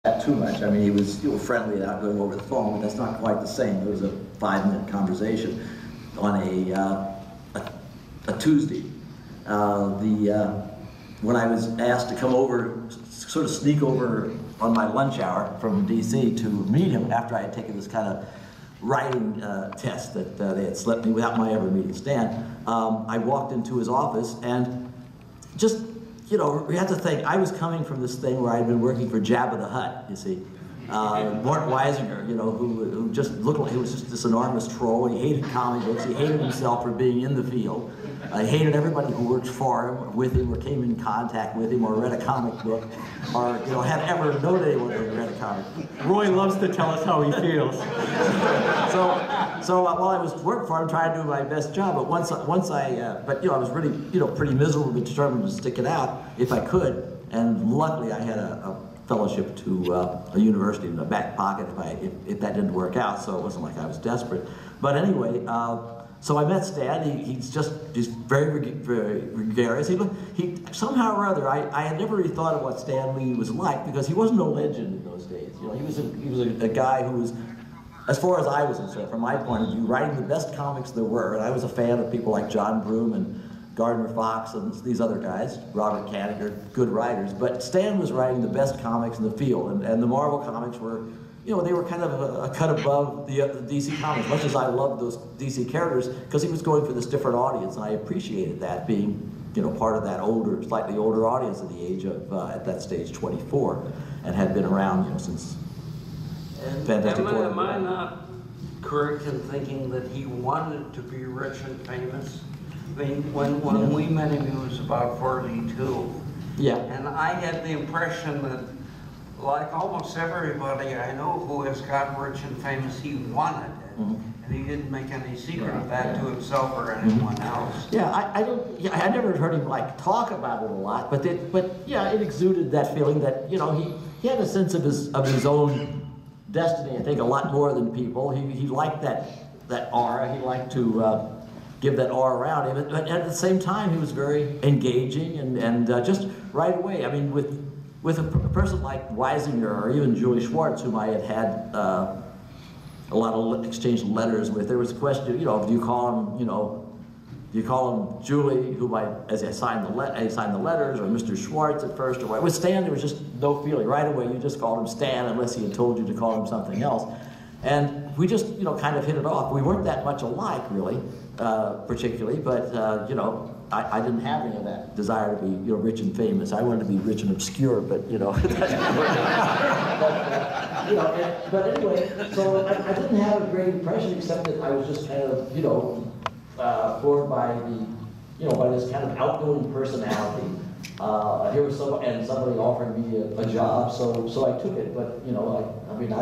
too much. I mean, he was friendly and outgoing over the phone, but that's not quite the same. It was a 5-minute conversation on a Tuesday. When I was asked to come over, sort of sneak over on my lunch hour from DC to meet him after I had taken this kind of writing test that they had slipped me without my ever meeting Stan, I walked into his office and just, we have to think, I was coming from this thing where I'd been working for Jabba the Hutt, you see. Mort Weisinger, who just looked like he was just this enormous troll. He hated comic books. He hated himself for being in the field. He hated everybody who worked for him, or with him, or came in contact with him, or read a comic book, or had ever known anyone who read a comic book. Roy loves to tell us how he feels. So while I was working for him, trying to do my best job, but I was really, pretty miserable, but determined to stick it out if I could. And luckily, I had a fellowship to a university in the back pocket if that didn't work out, so it wasn't like I was desperate. But anyway, so I met Stan. He's very, very gregarious. He somehow or other, I had never really thought of what Stan Lee was like, because he wasn't a legend in those days. He was a guy who was, as far as I was concerned, from my point of view, writing the best comics there were. And I was a fan of people like John Broome and Gardner Fox and these other guys, Robert Kanigher, good writers. But Stan was writing the best comics in the field, and the Marvel comics were, they were kind of a cut above the DC comics, much as I loved those DC characters, because he was going for this different audience, and I appreciated that, being, part of that slightly older audience at the age of, at that stage, 24, and had been around, since Fantastic Four. Am I not correct in thinking that he wanted to be rich and famous? I mean, when we met him, he was about 42. Yeah. And I had the impression that, like almost everybody I know who has gotten rich and famous, he wanted it. Mm-hmm. And he didn't make any secret of that to himself or anyone else. Yeah, I never heard him talk about it a lot, but it exuded that feeling that, he had a sense of his own destiny, I think, a lot more than people. He liked that aura. He liked to give that aura around him, but at the same time, he was very engaging and just right away. I mean, with a person like Weisinger or even Julie Schwartz, whom I had a lot of exchanged letters with, there was a question, do you call him Julie, who as I signed the letters, or Mr. Schwartz at first, or what? With Stan, there was just no feeling. Right away, you just called him Stan unless he had told you to call him something else. And we just, kind of hit it off. We weren't that much alike, really, particularly, but, I didn't have any of that desire to be, rich and famous. I wanted to be rich and obscure, but, but anyway, so I didn't have a great impression, except that I was just kind of, bored by by this kind of outgoing personality. Here was somebody offered me a job, so I took it. But I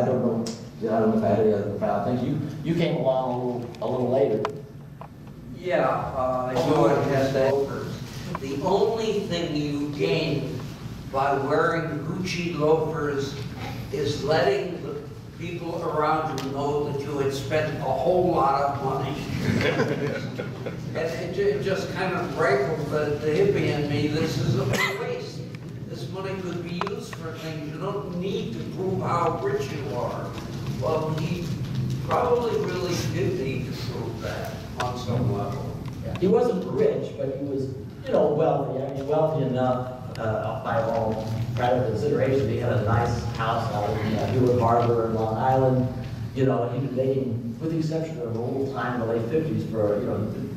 don't know if I had any other profound things. You came along a little later. Yeah, you had that. The only thing you gain by wearing Gucci loafers is letting the people around you know that you had spent a whole lot of money. And it just kind of rankled the hippie in me. This is a waste. This money could be used for things. You don't need to prove how rich you are. Well, he probably really did need to prove that on some level. Yeah. He wasn't rich, but he was, wealthy. I mean, wealthy enough by all practical consideration. He had a nice house out in Newark Harbor, Long Island. He'd been making, with the exception of an old time in the late 50s, for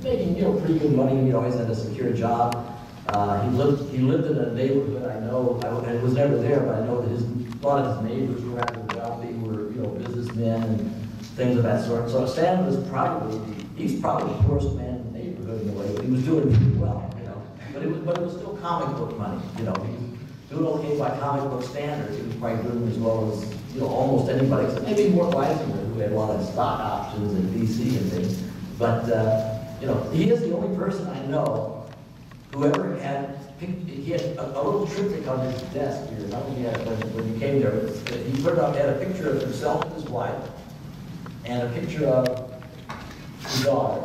making pretty good money. He always had a secure job. He lived in a neighborhood. I know I was never there, but I know that a lot of his neighbors were rather wealthy, were businessmen and things of that sort. So Stan was he's probably the poorest man in the neighborhood in a way, but he was doing pretty well, But it was still comic book money, He was doing okay by comic book standards. He was probably doing as well as almost anybody, except maybe Mort Weisinger, who had a lot of stock options in DC and things. But he is the only person I know who ever had. He had a little triptych on his desk here. Not when he came there. He put up, had a picture of himself and his wife, and a picture of his daughter,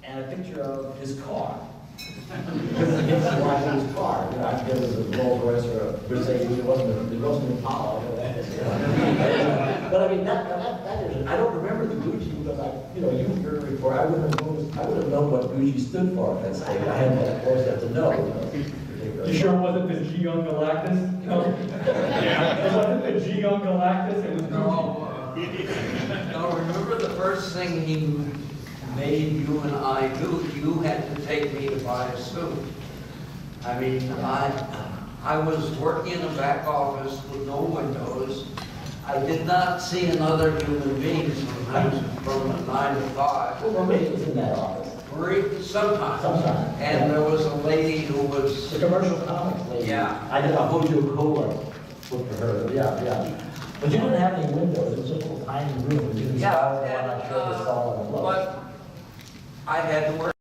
and a picture of his car. his car, you know, I forget if it was a Rolls Royce or a Mercedes, it wasn't an Impala. But I mean, that is, I don't remember the Gucci because you're a reporter, I would have known what Gucci stood for at that stage. I had, of course, have to know. You sure it wasn't the G on Galactus? No. It wasn't the G on Galactus, it was Gucci. No, remember the first thing he made you and I do? You had to take me to buy a suit. I mean, I was working in a back office with no windows. I did not see another human being sometimes from 9 to 5. Well, maybe was in that office. Sometimes. Sometimes. And there was a lady who was... The commercial comics lady. Yeah. I did a Hojo Cola book for her. Yeah. But you didn't have any windows. It was just a little tiny room. You didn't Yeah, I'm not sure you saw on the floor. but I had to work